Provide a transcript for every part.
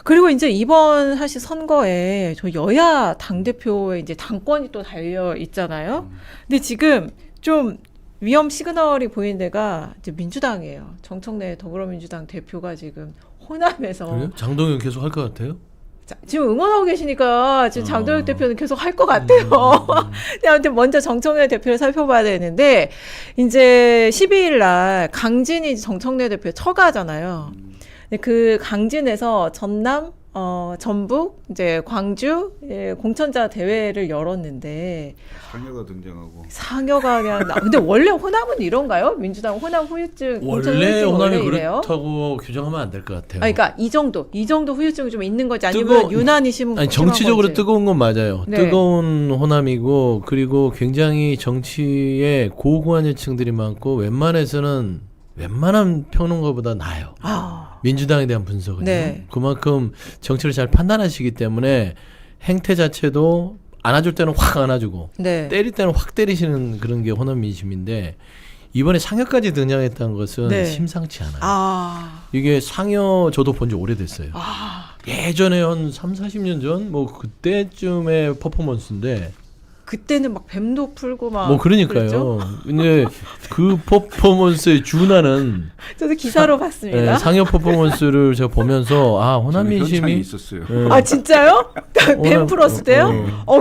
그리고 이제 이번 사실 선거에 저 여야 당대표의 이제 당권이 또 달려 있잖아요. 근데 지금 좀 위험 시그널이 보이는 데가 이제 민주당이에요. 정청래 더불어민주당 대표가 지금 호남에서 그래요? 장동영 계속 할 것 같아요? 자, 지금 응원하고 계시니까 지금 장동혁 대표는 계속 할 것 같아요. 근데 아무튼 먼저 정청래 대표를 살펴봐야 되는데 이제 12일 날 강진이 정청래 대표 처가잖아요. 근데 그 강진에서 전남, 전북, 이제 광주 공천자 대회를 열었는데 상여가 등장하고 상여가 그냥 근데 원래 호남은 이런가요? 민주당 호남 후유증 공천 원래 후유증 호남이 원래 이래요? 그렇다고 규정하면 안 될 것 같아요. 아니, 그러니까 이 정도 후유증이 좀 있는 거지 아니면 유난히 심한 정치적으로 건지. 뜨거운 건 맞아요. 네. 뜨거운 호남이고 그리고 굉장히 정치에 고고한 계층들이 많고 웬만한 평론가보다 나아요. 민주당에 대한 분석은요. 네. 그만큼 정치를 잘 판단하시기 때문에 행태 자체도 안아줄 때는 확 안아주고 네. 때릴 때는 확 때리시는 그런 게 호남 민심인데 이번에 상여까지 등장했다는 것은 네. 심상치 않아요. 이게 상여 저도 본 지 오래됐어요. 예전에 한 30-40년 전 뭐 그때쯤의 퍼포먼스인데 그때는 막 뱀도 풀고 막 뭐 그러니까요. 그랬죠? 근데 그 퍼포먼스의 준하는 저도 기사로 봤습니다. 상여 퍼포먼스를 제가 보면서 호남 현장에 민심이 있었어요. 아 진짜요? 뱀 호남- 풀었을 때요?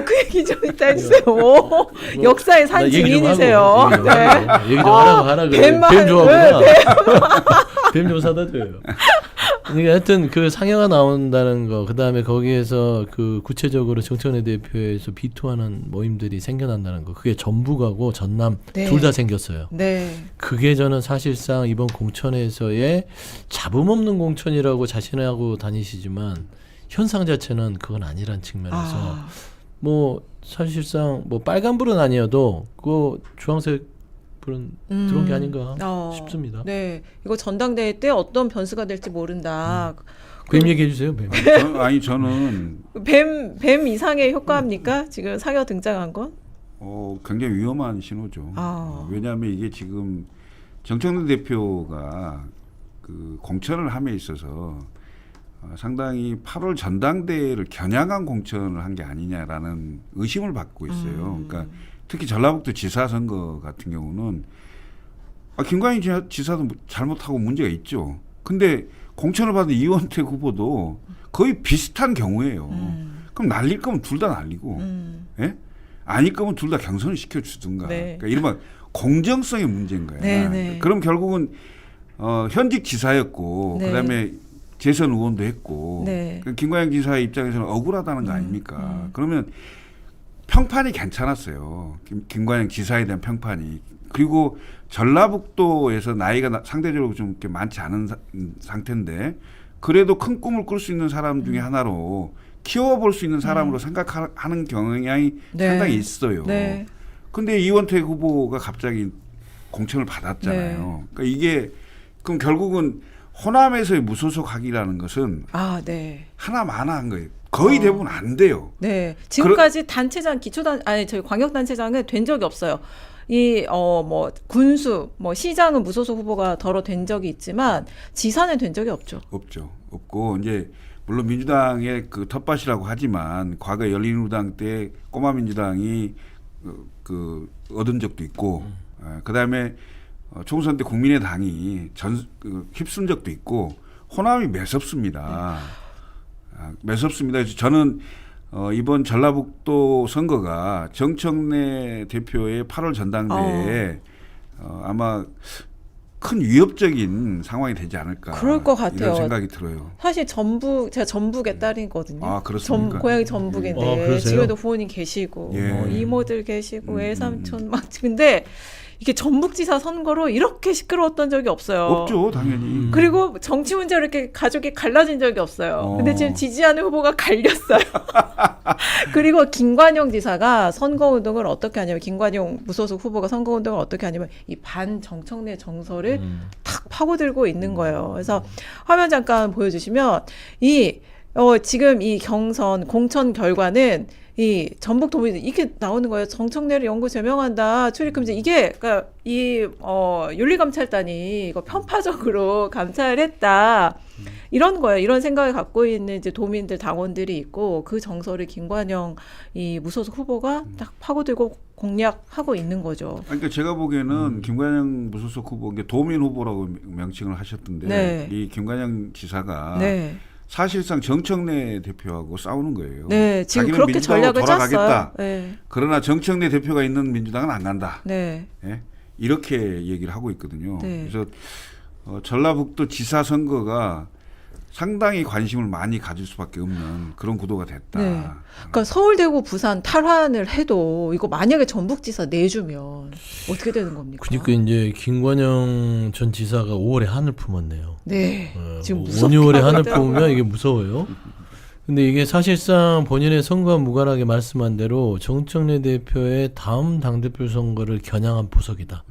그 얘기 좀 이따 해주세요. 오, 역사의 산 나 얘기 좀 증인이세요. 하고, 얘기 좀 하라고 하라 그래. 뱀만- 뱀 좋아하구나. 뱀 좀 사다 줘요. 그러니까 하여튼 그 상여가 나온다는 거, 그 다음에 거기에서 그 구체적으로 정청래 대표에서 비토하는 모임들이 생겨난다는 거, 그게 전북하고 전남 네. 둘 다 생겼어요. 네. 그게 저는 사실상 이번 공천에서의 잡음 없는 공천이라고 자신하고 다니시지만 현상 자체는 그건 아니란 측면에서 뭐 사실상 뭐 빨간불은 아니어도 그 주황색 불은 들어온 게 아닌가 싶습니다. 네, 이거 전당대회 때 어떤 변수가 될지 모른다. 뱀 얘기해 주세요. 뱀. 저는 뱀 이상의 효과입니까? 지금 상여 등장한 건? 굉장히 위험한 신호죠. 왜냐하면 이게 지금 정청래 대표가 그 공천을 함에 있어서 상당히 8월 전당대회를 겨냥한 공천을 한 게 아니냐라는 의심을 받고 있어요. 그러니까 특히 전라북도 지사 선거 같은 경우는 김관영 지사도 잘못하고 문제가 있죠. 근데 공천을 받은 이원택 후보도 거의 비슷한 경우예요. 그럼 날릴 거면 둘 다 날리고, 예? 아닐 거면 둘 다 경선을 시켜주든가. 네. 그러니까 이른바 공정성의 문제인 거야. 네. 그럼 결국은 현직 지사였고, 네. 그다음에 재선 의원도 했고, 네. 김관영 지사의 입장에서는 억울하다는 거 아닙니까? 그러면 평판이 괜찮았어요. 김관영 지사에 대한 평판이. 그리고 전라북도에서 나이가 상대적으로 좀 이렇게 많지 않은 상태인데 그래도 큰 꿈을 꿀 수 있는 사람 중에 하나로 키워볼 수 있는 사람으로 생각하는 경향이 상당히 있어요. 네. 근데 이원택 후보가 갑자기 공천을 받았잖아요. 네. 그러니까 이게 그럼 결국은 호남에서의 무소속하기라는 것은 네. 하나마나한 거예요. 거의 대부분 안 돼요. 네. 지금까지 단체장, 저희 광역단체장은 된 적이 없어요. 뭐, 군수, 뭐, 시장은 무소속 후보가 덜어 된 적이 있지만, 지사는 된 적이 없죠. 없고, 이제, 물론 민주당의 그 텃밭이라고 하지만, 과거 열린우당 때 꼬마 민주당이 얻은 적도 있고, 그 다음에 총선 때 국민의당이 휩쓴 적도 있고, 호남이 매섭습니다. 매섭습니다. 그래서 저는 이번 전라북도 선거가 정청래 대표의 8월 전당대회에 아마 큰 위협적인 상황이 되지 않을까. 그럴 것 같아요. 이런 생각이 들어요. 사실 제가 전북의 딸이거든요. 그렇습니까? 고향이 전북인데 그러세요? 집에도 부모님 계시고 예. 뭐 이모들 계시고 외삼촌 막 근데 이게 전북지사 선거로 이렇게 시끄러웠던 적이 없어요. 없죠, 당연히. 그리고 정치 문제로 이렇게 가족이 갈라진 적이 없어요. 근데 지금 지지하는 후보가 갈렸어요. 그리고 김관영 지사가 선거운동을 어떻게 하냐면 김관영 무소속 후보가 선거운동을 어떻게 하냐면 이 반정청래 정서를 탁 파고들고 있는 거예요. 그래서 화면 잠깐 보여주시면 지금 이 경선 공천 결과는 이 전북 도민 이게 나오는 거예요. 정청래를 영구 제명한다. 출입금지 이게 그러니까 이 윤리감찰단이 이거 편파적으로 감찰을 했다. 이런 거예요. 이런 생각을 갖고 있는 이제 도민들 당원들이 있고 그 정서를 김관영 이 무소속 후보가 딱 파고들고 공략하고 있는 거죠. 그러니까 제가 보기에는 김관영 무소속 후보, 이게 도민 후보라고 명칭을 하셨던데 네. 이 김관영 지사가 네. 사실상 정청래 대표하고 싸우는 거예요. 네, 지금 자기는 그렇게 민주당으로 전략을 돌아가겠다. 짰어요. 네. 그러나 정청래 대표가 있는 민주당은 안 간다. 네. 예? 이렇게 얘기를 하고 있거든요. 네. 그래서 전라북도 지사 선거가 상당히 관심을 많이 가질 수밖에 없는 그런 구도가 됐다. 네. 그러니까 서울, 대구, 부산 탈환을 해도 이거 만약에 전북지사 내주면 어떻게 되는 겁니까? 그러니까 이제 김관영 전 지사가 5월에 한을 품었네요. 네. 지금 5, 무섭게 6월에 하고 한을 있더라고요. 품으면 이게 무서워요. 근데 이게 사실상 본인의 선거와 무관하게 말씀한 대로 정청래 대표의 다음 당대표 선거를 겨냥한 보석이다.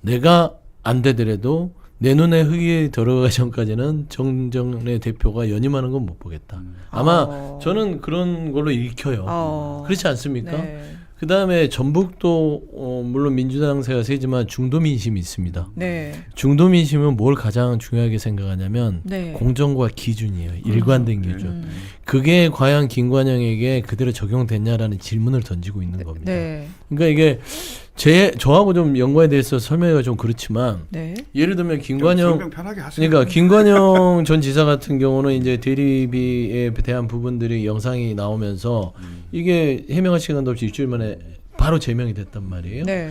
내가 안 되더라도 내 눈에 흙이 들어가기 전까지는 정청래 대표가 연임하는 건 못 보겠다. 아마 저는 그런 걸로 읽혀요. 그렇지 않습니까? 네. 그 다음에 전북도 물론 민주당세가 세지만 중도 민심이 있습니다. 네. 중도 민심은 뭘 가장 중요하게 생각하냐면 네. 공정과 기준이에요. 일관된 기준. 음. 그게 과연 김관영에게 그대로 적용됐냐라는 질문을 던지고 있는 겁니다. 네. 그러니까 이게 저하고 좀 연관에 대해서 설명이 좀 그렇지만 네. 예를 들면 좀 김관영 설명 편하게 하세요. 그러니까 김관영 전 지사 같은 경우는 이제 대리비에 대한 부분들이 영상이 나오면서 이게 해명할 시간도 없이 일주일 만에 바로 제명이 됐단 말이에요. 네.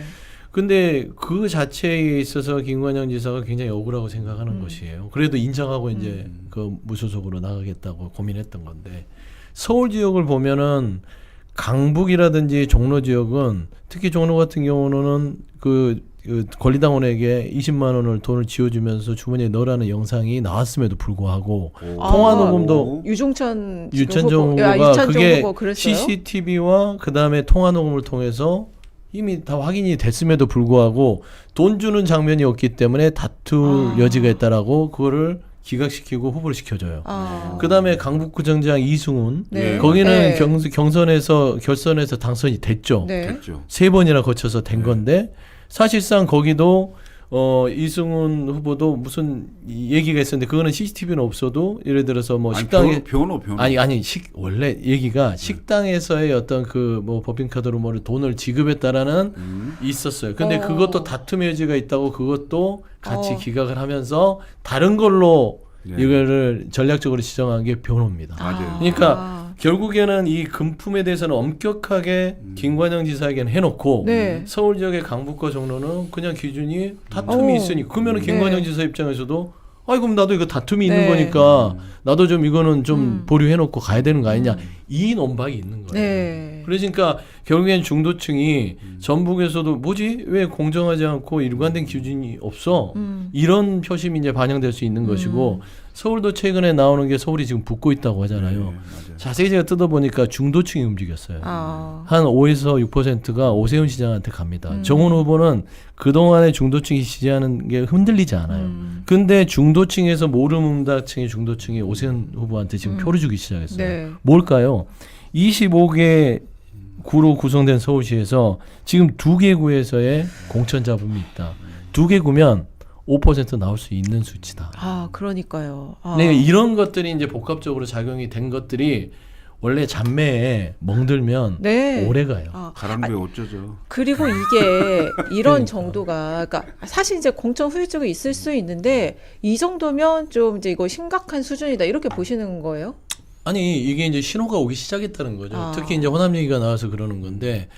근데 그 자체에 있어서 김관영 지사가 굉장히 억울하고 생각하는 것이에요. 그래도 인정하고 이제 그 무소속으로 나가겠다고 고민했던 건데 서울 지역을 보면은 강북이라든지 종로 지역은 특히 종로 같은 경우는 그 권리당원에게 20만 원을 돈을 지어주면서 주머니에 넣으라는 영상이 나왔음에도 불구하고 통화 녹음도 유종천 유천정 후보, 후보가 그게 후보 그랬어요? CCTV와 그 다음에 통화 녹음을 통해서 이미 다 확인이 됐음에도 불구하고 돈 주는 장면이 없기 때문에 다툴 여지가 있다라고 그거를 기각시키고 후보를 시켜줘요. 그 다음에 강북구청장 이승훈 네. 거기는 네. 결선에서 당선이 됐죠. 네. 됐죠. 3번이나 거쳐서 된 건데 사실상 거기도 이승훈 후보도 무슨 얘기가 있었는데 그거는 CCTV는 없어도 예를 들어서 뭐 아니, 식당에 변호. 아니 원래 얘기가 식당에서의 어떤 그 뭐 법인카드로 뭐 돈을 지급했다라는 있었어요. 근데 그것도 다툼의 여지가 있다고 그것도 같이 기각을 하면서 다른 걸로 이거를 전략적으로 지정한 게 변호입니다. 맞아요. 그러니까 결국에는 이 금품에 대해서는 엄격하게 김관영 지사에게는 해놓고 네. 서울 지역의 강북과 종로는 그냥 기준이 다툼이 있으니 그러면은 김관영 지사 입장에서도 아이 그럼 나도 이거 다툼이 있는 네. 거니까 나도 좀 이거는 좀 보류해놓고 가야 되는 거 아니냐 이 논박이 있는 거예요. 네. 그러니까 결국엔 중도층이 전북에서도 뭐지 왜 공정하지 않고 일관된 기준이 없어 이런 표심이 이제 반영될 수 있는 것이고 서울도 최근에 나오는 게 서울이 지금 붙고 있다고 하잖아요. 맞아요. 자세히 제가 뜯어보니까 중도층이 움직였어요. 아. 한 5에서 6%가 오세훈 시장한테 갑니다. 정훈 후보는 그동안의 중도층이 지지하는 게 흔들리지 않아요. 근데 중도층에서 모르문다층의 중도층이 오세훈 후보한테 지금 표를 주기 시작했어요. 네. 뭘까요? 25개 구로 구성된 서울시에서 지금 2개 구에서의 공천 잡음이 있다. 2개 구면 5% 나올 수 있는 수치다. 아, 그러니까요. 네, 이런 것들이 이제 복합적으로 작용이 된 것들이 원래 잔매에 멍들면 네. 오래 가요. 가랑비에 어쩌죠. 그리고 이게 이런 정도가, 그러니까 사실 이제 공천 후유증이 있을 수 있는데 이 정도면 좀 이제 이거 심각한 수준이다 이렇게 보시는 거예요? 아니 이게 이제 신호가 오기 시작했다는 거죠. 특히 이제 호남 얘기가 나와서 그러는 건데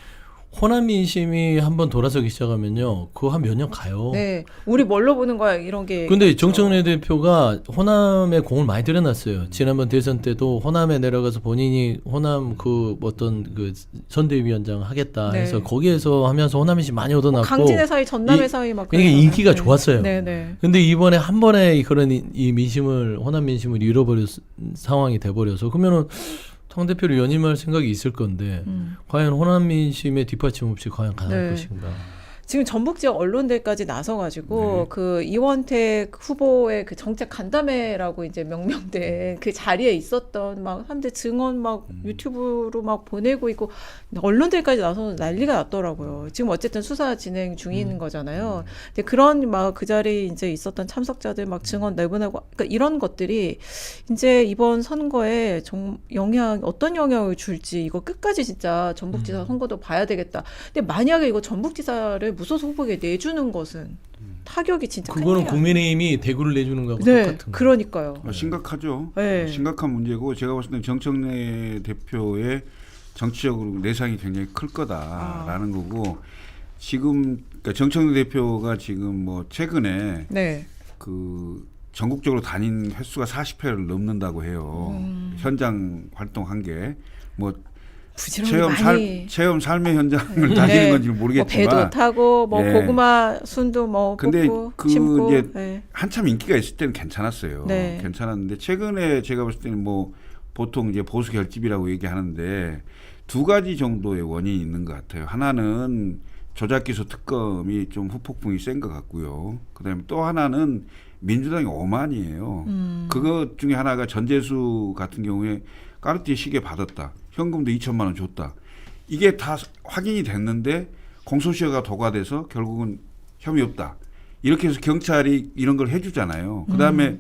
호남 민심이 한번 돌아서기 시작하면요, 그거 한 몇 년 가요. 네, 우리 뭘로 보는 거야 이런 게. 근데 정청래 대표가 호남에 공을 많이 들여놨어요. 지난번 대선 때도 호남에 내려가서 본인이 호남 그 어떤 그 선대위원장 하겠다 해서 네. 거기에서 하면서 호남 민심 많이 얻어놨고. 강진의 사이, 전남의 사이 막. 이게 그러잖아요. 인기가 네. 좋았어요. 네, 네. 근데 이번에 한 번에 그런 이 민심을 호남 민심을 잃어버린 상황이 돼버려서 그러면은 당 대표를 연임할 생각이 있을 건데 과연 호남 민심의 뒷받침 없이 과연 가능할 네. 것인가? 지금 전북 지역 언론들까지 나서가지고 그 이원택 후보의 그 정책 간담회라고 이제 명명된 그 자리에 있었던 막 사람들 증언 막 유튜브로 막 보내고 있고 언론들까지 나서 난리가 났더라고요. 지금 어쨌든 수사 진행 중인 거잖아요. 근데 그런 막 그 자리에 이제 있었던 참석자들 막 증언 내보내고 그러니까 이런 것들이 이제 이번 선거에 어떤 영향을 줄지 이거 끝까지 진짜 전북지사 선거도 봐야 되겠다. 근데 만약에 이거 전북지사를 무소속 후보에게 내주는 것은 타격이 진짜 그거는 큰일이야. 국민의힘이 대구를 내주는 거하고 네, 똑같은 거예요. 그러니까요. 심각하죠. 네. 심각한 문제고 제가 봤을 때는 정청래 대표의 정치적으로 내상이 굉장히 클 거다라는 거고 지금 그러니까 정청래 대표가 지금 뭐 최근에 네. 그 전국적으로 다닌 횟수가 40회를 넘는다고 해요. 현장 활동한 게 뭐 부지런히 체험 삶의 현장을 네. 다니는 건지 뭐 모르겠지만 배도 타고 뭐 예. 고구마 순도 뭐 근데 뽑고 그 심고 이제 네. 한참 인기가 있을 때는 괜찮았어요. 네. 괜찮았는데 최근에 제가 봤을 때는 뭐 보통 이제 보수 결집이라고 얘기하는데 두 가지 정도의 원인이 있는 것 같아요. 하나는 조작기소 특검이 좀 후폭풍이 센 것 같고요. 그다음에 또 하나는 민주당의 오만이에요. 그것 중에 하나가 전재수 같은 경우에 까르띠에 시계 받았다. 현금도 2천만 원 줬다. 이게 다 확인이 됐는데 공소시효가 도과돼서 결국은 혐의 없다. 이렇게 해서 경찰이 이런 걸 해주잖아요. 그다음에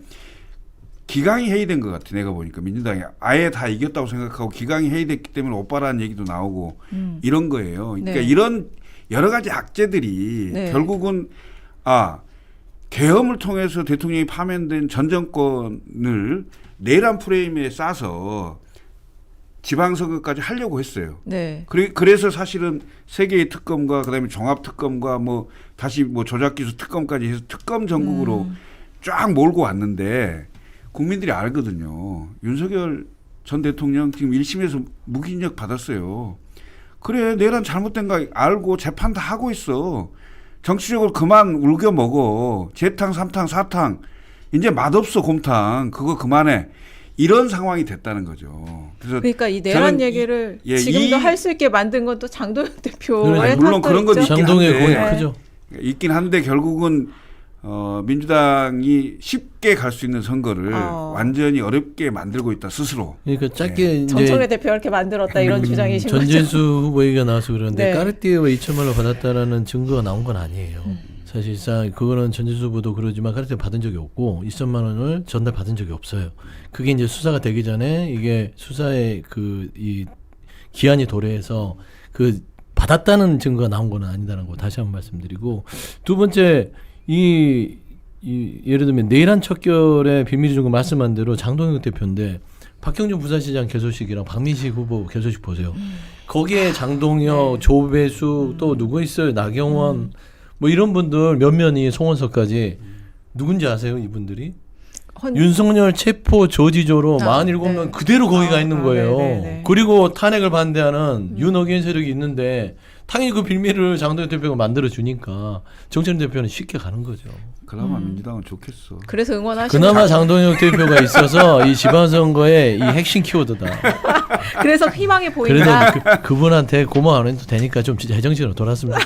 기강이 해이된 것 같아. 내가 보니까 민주당이 아예 다 이겼다고 생각하고 기강이 해이됐기 때문에 오빠라는 얘기도 나오고 이런 거예요. 그러니까 네. 이런 여러 가지 악재들이 네. 결국은 계엄을 통해서 대통령이 파면된 전 정권을 내란 프레임에 싸서 지방선거까지 하려고 했어요. 네. 그래서 사실은 세 개의 특검과 그다음에 종합특검과 뭐 다시 뭐 조작기소 특검까지 해서 특검 전국으로 쫙 몰고 왔는데 국민들이 알거든요. 윤석열 전 대통령 지금 1심에서 무기징역 받았어요. 그래 내란 잘못된 거 알고 재판 다 하고 있어. 정치적으로 그만 울겨 먹어. 재탕, 삼탕, 사탕. 이제 맛없어 곰탕. 그거 그만해. 이런 상황이 됐다는 거죠. 그래서 그러니까 이 내란 얘기를 지금도 할 수 있게 만든 건 또 장도연 대표의 물론 그런 건 있죠. 있긴 장동의 공이 한데, 크죠. 있긴 한데 결국은 민주당이 쉽게 갈 수 있는 선거를 완전히 어렵게 만들고 있다 스스로. 그러니까 짧게 이제 정청래 대표가 이렇게 만들었다 이런 주장이신 거죠. 전재수 후보 얘기가 나와서 그런데 네. 까르띠에와 2천만 원 받았다라는 증거가 나온 건 아니에요. 사실상 그거는 전재수 후보도 그러지만 까르띠에 받은 적이 없고 2천만 원을 전달 받은 적이 없어요. 그게 이제 수사가 되기 전에 이게 수사의 이 기한이 도래해서 그 받았다는 증거가 나온 건 아니다라는 거 다시 한번 말씀드리고 두 번째 예를 들면 내란 척결의 비밀이 준 거 말씀한 대로 장동혁 대표인데 박형준 부산시장 개소식이랑 박민식 후보 개소식 보세요. 거기에 장동혁, 네. 조배수 또 누구 있어요? 나경원 뭐 이런 분들 몇몇이 송원석까지 누군지 아세요? 이분들이? 윤석열 체포 저지조로 47명 네. 그대로 거기 가 있는 거예요. 네. 그리고 탄핵을 반대하는 윤어겐 세력이 있는데 당연히 그 빌미를 장동혁 대표가 만들어 주니까 정철 대표는 쉽게 가는 거죠. 그나마 민주당은 좋겠어. 그래서 응원하시는 그나마 장동혁 대표가 있어서 이 지방선거의 이 핵심 키워드다. 그래서 희망이 그래서 보인다. 그분한테 고마워해도 되니까 좀 진짜 제정신으로 돌았습니다.